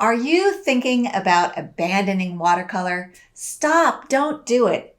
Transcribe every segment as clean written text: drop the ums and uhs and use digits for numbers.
Are you thinking about abandoning watercolor? Stop, don't do it.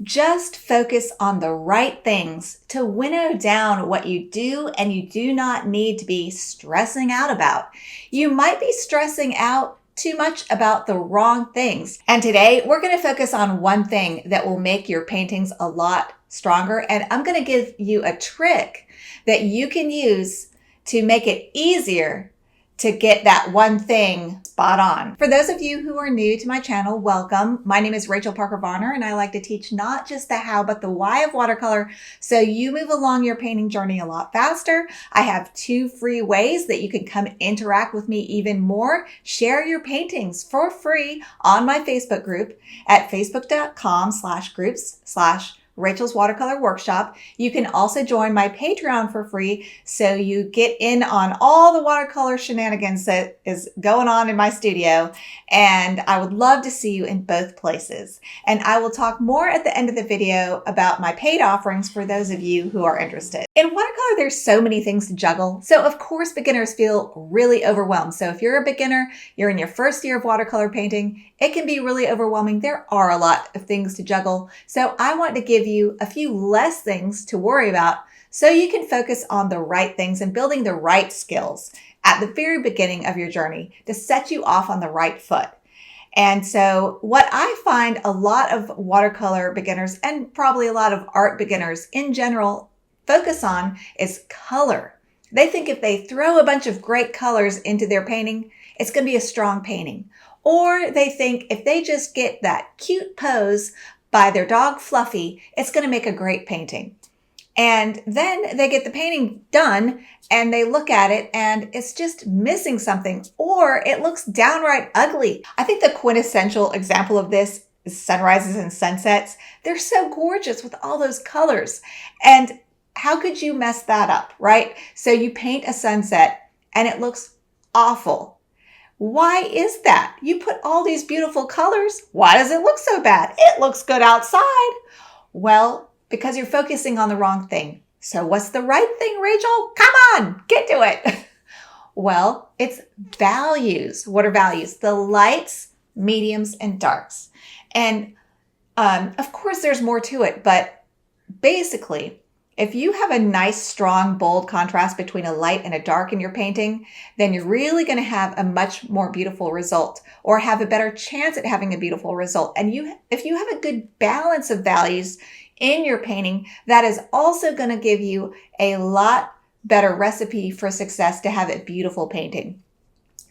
Just focus on the right things to winnow down what you do and you do not need to be stressing out about. You might be stressing out too much about the wrong things. And today we're going to focus on one thing that will make your paintings a lot stronger. And I'm going to give you a trick that you can use to make it easier to get that one thing spot on. For those of you who are new to my channel, welcome. My name is Rachel Parker Varner, and I like to teach not just the how, but the why of watercolor so you move along your painting journey a lot faster. I have 2 free ways that you can come interact with me even more. Share your paintings for free on my Facebook group at facebook.com/groups/Rachel's Watercolor Workshop. You can also join my Patreon for free so you get in on all the watercolor shenanigans that is going on in my studio. And I would love to see you in both places. And I will talk more at the end of the video about my paid offerings for those of you who are interested. In watercolor, there's so many things to juggle. So of course, beginners feel really overwhelmed. So if you're a beginner, you're in your first year of watercolor painting, it can be really overwhelming. There are a lot of things to juggle. So I want to give you a few less things to worry about so you can focus on the right things and building the right skills at the very beginning of your journey to set you off on the right foot. And so what I find a lot of watercolor beginners and probably a lot of art beginners in general focus on is color. They think if they throw a bunch of great colors into their painting, it's going to be a strong painting. Or they think if they just get that cute pose by their dog Fluffy, it's going to make a great painting. And then they get the painting done and they look at it and it's just missing something, or it looks downright ugly. I think the quintessential example of this is sunrises and sunsets. They're so gorgeous with all those colors. And how could you mess that up, right? So you paint a sunset and it looks awful. Why is that? You put all these beautiful colors. Why does it look so bad? It looks good outside. Well, because you're focusing on the wrong thing. So what's the right thing, Rachel? Come on, get to it. Well, it's values. What are values? The lights, mediums, and darks. And of course, there's more to it, but basically, if you have a nice, strong, bold contrast between a light and a dark in your painting, then you're really going to have a much more beautiful result, or have a better chance at having a beautiful result. And if you have a good balance of values in your painting, that is also going to give you a lot better recipe for success to have a beautiful painting.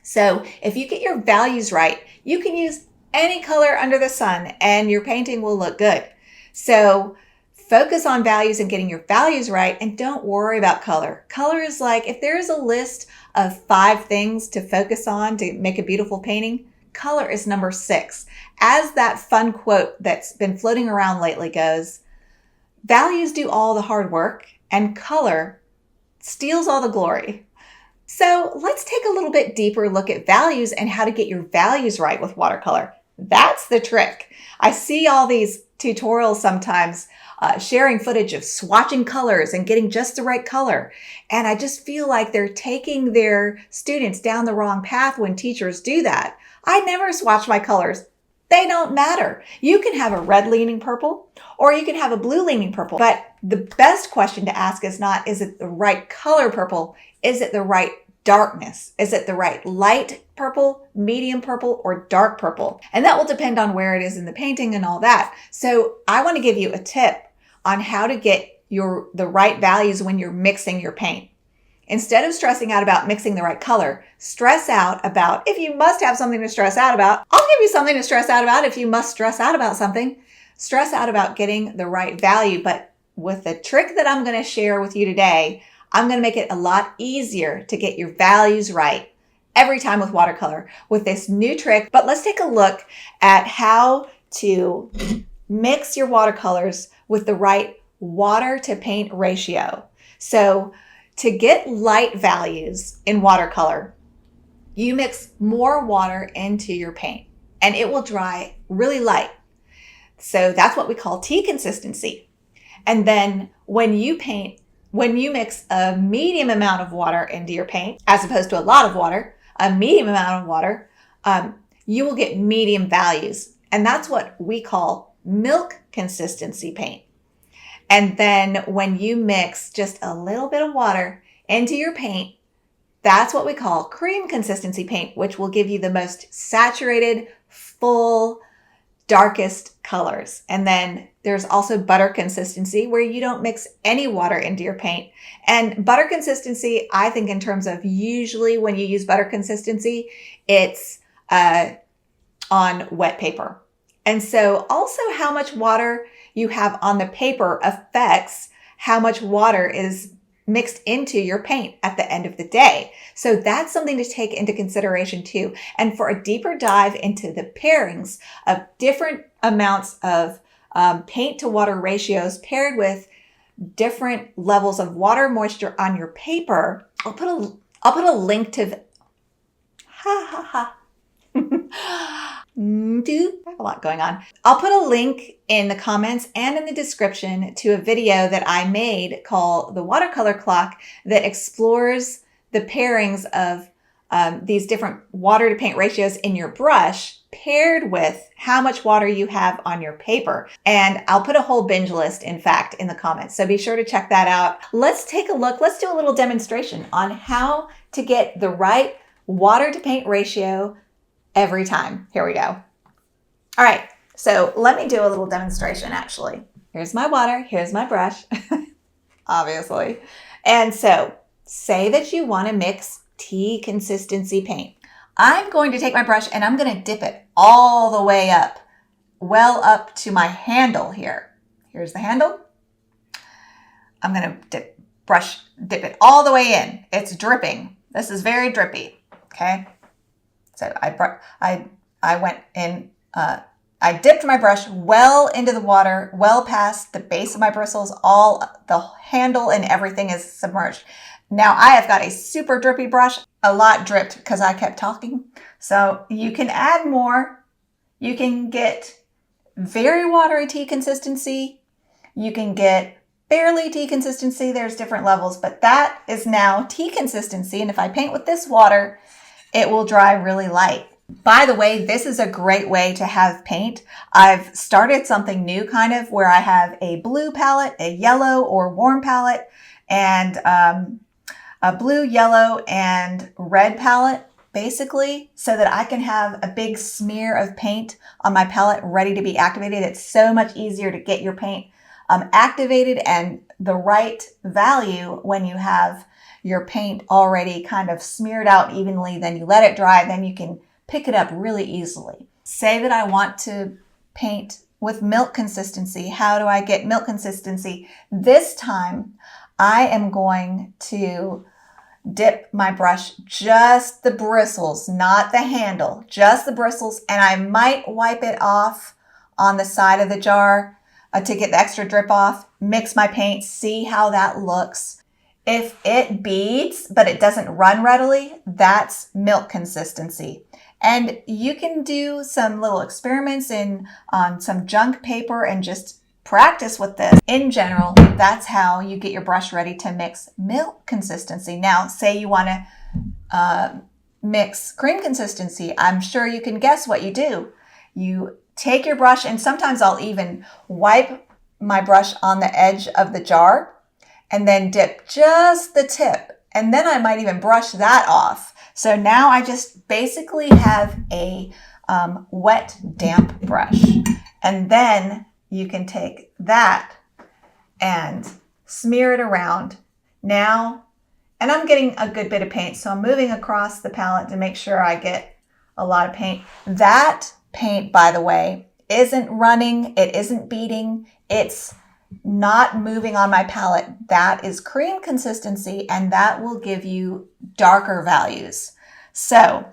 So if you get your values right, you can use any color under the sun and your painting will look good. So focus on values and getting your values right, and don't worry about color. Color is like, if there is a list of 5 things to focus on to make a beautiful painting, color is number 6. As that fun quote that's been floating around lately goes, values do all the hard work and color steals all the glory. So let's take a little bit deeper look at values and how to get your values right with watercolor. That's the trick. I see all these tutorials sometimes sharing footage of swatching colors and getting just the right color. And I just feel like they're taking their students down the wrong path when teachers do that. I never swatch my colors. They don't matter. You can have a red leaning purple or you can have a blue leaning purple. But the best question to ask is not, is it the right color purple? Is it the right darkness? Is it the right light purple, medium purple, or dark purple? And that will depend on where it is in the painting and all that. So I want to give you a tip on how to get the right values when you're mixing your paint. Instead of stressing out about mixing the right color, stress out about, if you must have something to stress out about, I'll give you something to stress out about if you must stress out about something. Stress out about getting the right value. But with the trick that I'm going to share with you today, I'm going to make it a lot easier to get your values right every time with watercolor with this new trick. But let's take a look at how to mix your watercolors with the right water to paint ratio. So to get light values in watercolor, you mix more water into your paint and it will dry really light. So that's what we call tea consistency. And then when you mix a medium amount of water into your paint, as opposed to a lot of water, a medium amount of water, you will get medium values. And that's what we call milk consistency paint. And then when you mix just a little bit of water into your paint, that's what we call cream consistency paint, which will give you the most saturated, full, darkest colors. And then there's also butter consistency, where you don't mix any water into your paint. And butter consistency, I think in terms of usually when you use butter consistency, it's on wet paper. And so also how much water you have on the paper affects how much water is mixed into your paint at the end of the day. So that's something to take into consideration too. And for a deeper dive into the pairings of different amounts of paint to water ratios paired with different levels of water moisture on your paper, I'll put a link to I have a lot going on. I'll put a link in the comments and in the description to a video that I made called The Watercolor Clock that explores the pairings of these different water to paint ratios in your brush paired with how much water you have on your paper. And I'll put a whole binge list, in fact, in the comments. So be sure to check that out. Let's take a look. Let's do a little demonstration on how to get the right water to paint ratio every time. Here we go. All right, so let me do a little demonstration actually. Here's my water, here's my brush, obviously. And so say that you want to mix tea consistency paint. I'm going to take my brush and I'm going to dip it all the way up, well up to my handle here. Here's the handle. I'm going to dip it all the way in. It's dripping. This is very drippy, okay? So I went in, I dipped my brush well into the water, well past the base of my bristles, all the handle and everything is submerged. Now I have got a super drippy brush, a lot dripped because I kept talking. So you can add more. You can get very watery tea consistency. You can get barely tea consistency. There's different levels, but that is now tea consistency. And if I paint with this water, it will dry really light. By the way, this is a great way to have paint. I've started something new kind of where I have a blue palette, a yellow or warm palette, and a blue, yellow, and red palette, basically, so that I can have a big smear of paint on my palette ready to be activated. It's so much easier to get your paint activated and the right value when you have your paint already kind of smeared out evenly, then you let it dry, then you can pick it up really easily. Say that I want to paint with milk consistency. How do I get milk consistency? This time I am going to dip my brush, just the bristles, not the handle, just the bristles, and I might wipe it off on the side of the jar to get the extra drip off, mix my paint, see how that looks. If it beads, but it doesn't run readily, that's milk consistency. And you can do some little experiments on some junk paper and just practice with this. In general, that's how you get your brush ready to mix milk consistency. Now, say you want to mix cream consistency. I'm sure you can guess what you do. You take your brush, and sometimes I'll even wipe my brush on the edge of the jar and then dip just the tip. And then I might even brush that off. So now I just basically have a wet, damp brush. And then you can take that and smear it around. Now, and I'm getting a good bit of paint, so I'm moving across the palette to make sure I get a lot of paint. That paint, by the way, isn't running, it isn't beading, it's not moving on my palette. That is cream consistency, and that will give you darker values. So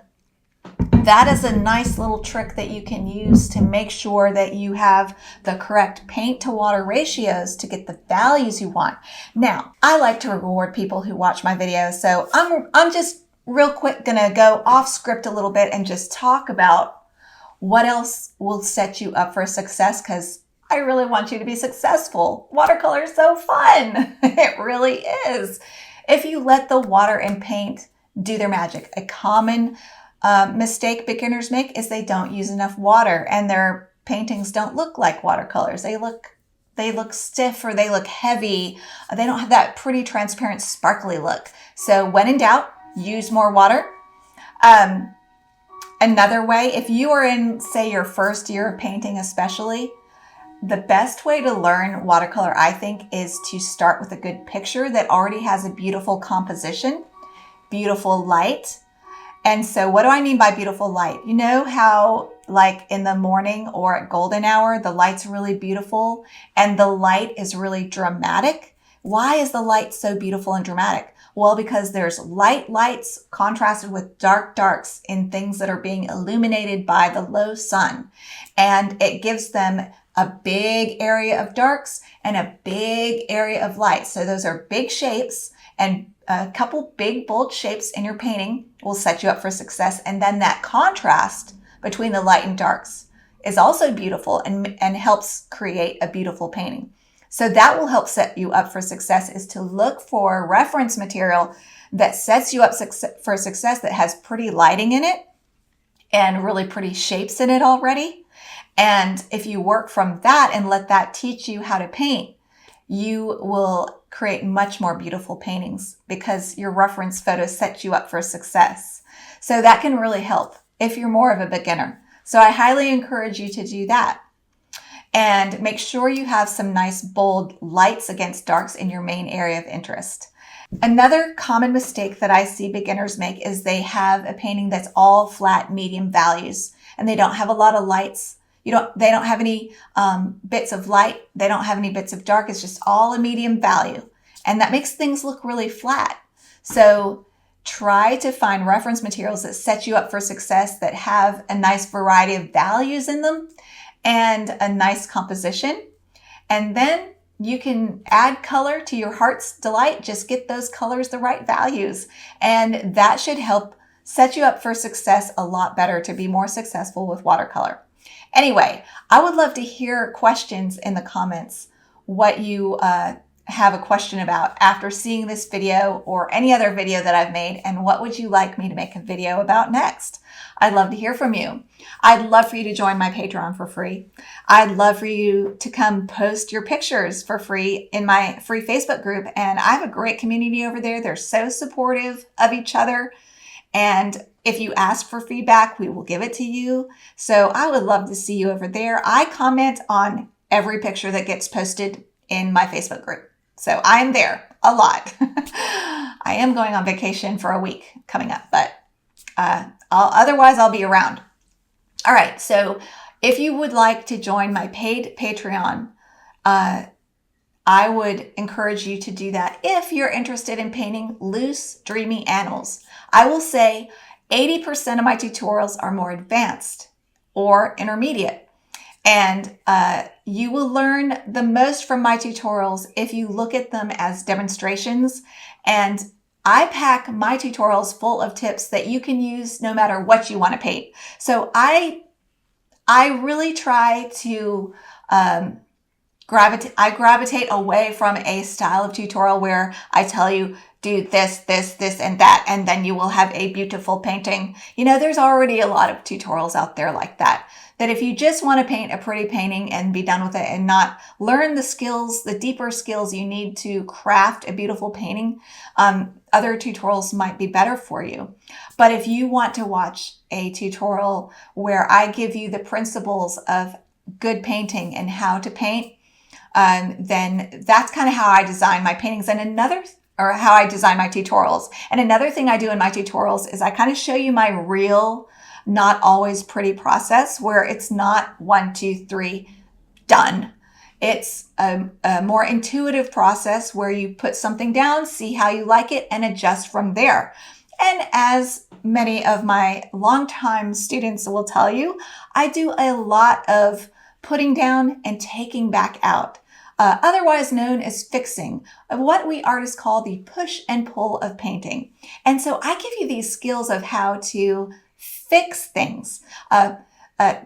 that is a nice little trick that you can use to make sure that you have the correct paint to water ratios to get the values you want. Now, I like to reward people who watch my videos, so I'm just real quick gonna go off script a little bit and just talk about what else will set you up for success, because I really want you to be successful. Watercolor is so fun. It really is. If you let the water and paint do their magic. A common mistake beginners make is they don't use enough water, and their paintings don't look like watercolors. They look stiff, or they look heavy. They don't have that pretty transparent sparkly look. So when in doubt, use more water. Another way, if you are in, say, your first year of painting especially, the best way to learn watercolor, I think, is to start with a good picture that already has a beautiful composition, beautiful light. And so what do I mean by beautiful light? You know how, like, in the morning or at golden hour, the light's really beautiful and the light is really dramatic? Why is the light so beautiful and dramatic? Well, because there's lights contrasted with darks in things that are being illuminated by the low sun. And it gives them a big area of darks and a big area of light. So those are big shapes, and a couple big bold shapes in your painting will set you up for success. And then that contrast between the light and darks is also beautiful and helps create a beautiful painting. So that will help set you up for success, is to look for reference material that sets you up for success, that has pretty lighting in it and really pretty shapes in it already. And if you work from that and let that teach you how to paint, you will create much more beautiful paintings because your reference photos set you up for success. So that can really help if you're more of a beginner. So I highly encourage you to do that. And make sure you have some nice bold lights against darks in your main area of interest. Another common mistake that I see beginners make is they have a painting that's all flat medium values, and they don't have a lot of lights. They don't have any bits of light. They don't have any bits of dark. It's just all a medium value. And that makes things look really flat. So try to find reference materials that set you up for success, that have a nice variety of values in them and a nice composition. And then you can add color to your heart's delight. Just get those colors the right values. And that should help set you up for success a lot better, to be more successful with watercolor. Anyway, I would love to hear questions in the comments, what you have a question about after seeing this video or any other video that I've made, and what would you like me to make a video about next? I'd love to hear from you. I'd love for you to join my Patreon for free. I'd love for you to come post your pictures for free in my free Facebook group. And I have a great community over there. They're so supportive of each other. And if you ask for feedback, we will give it to you. So I would love to see you over there. I comment on every picture that gets posted in my Facebook group. So I am there a lot. I am going on vacation for a week coming up, but otherwise I'll be around. All right. So if you would like to join my paid Patreon, I would encourage you to do that if you're interested in painting loose, dreamy animals. I will say 80% of my tutorials are more advanced or intermediate. And you will learn the most from my tutorials if you look at them as demonstrations. And I pack my tutorials full of tips that you can use no matter what you want to paint. So I really try to gravitate away from a style of tutorial where I tell you, do this, and that, and then you will have a beautiful painting. You know, there's already a lot of tutorials out there like that if you just want to paint a pretty painting and be done with it and not learn the skills, the deeper skills you need to craft a beautiful painting, other tutorials might be better for you. But if you want to watch a tutorial where I give you the principles of good painting and how to paint, then that's kind of how I design my paintings or how I design my tutorials. And another thing I do in my tutorials is I kind of show you my real, not always pretty process, where it's not 1, 2, 3, done. It's a more intuitive process where you put something down, see how you like it, and adjust from there. And as many of my longtime students will tell you, I do a lot of putting down and taking back out. Otherwise known as fixing, what we artists call the push and pull of painting. And so I give you these skills of how to fix things.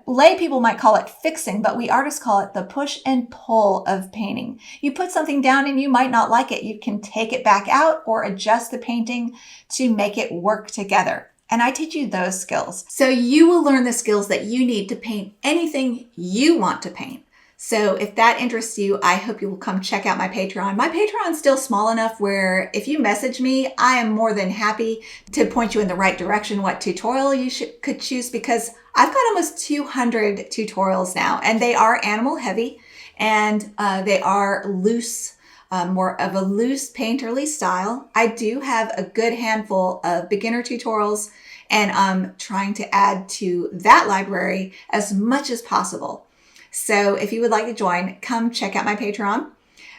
Lay people might call it fixing, but we artists call it the push and pull of painting. You put something down and you might not like it. You can take it back out or adjust the painting to make it work together. And I teach you those skills. So you will learn the skills that you need to paint anything you want to paint. So if that interests you, I hope you will come check out my Patreon. My Patreon is still small enough where if you message me, I am more than happy to point you in the right direction, what tutorial you could choose, because I've got almost 200 tutorials now, and they are animal heavy, and they are loose, more of a loose painterly style. I do have a good handful of beginner tutorials, and I'm trying to add to that library as much as possible. So if you would like to join, come check out my Patreon.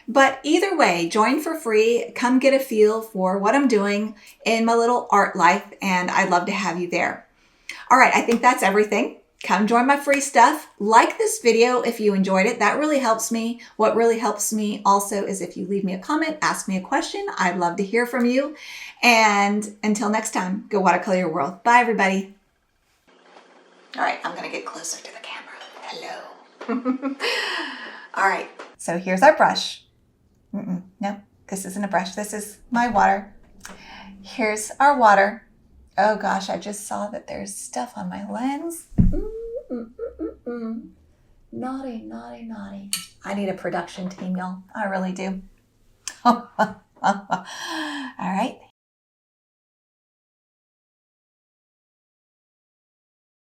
But either way, join for free. Come get a feel for what I'm doing in my little art life, and I'd love to have you there. All right, I think that's everything. Come join my free stuff. Like this video if you enjoyed it. That really helps me. What really helps me also is if you leave me a comment, ask me a question. I'd love to hear from you. And until next time, go watercolor your world. Bye, everybody. All right, I'm going to get closer to the camera. Hello. All right, so here's our brush. No, this isn't a brush. This is my water. Here's our water. Oh gosh, I just saw that there's stuff on my lens. Naughty, naughty, naughty. I need a production team, y'all. I really do. All right,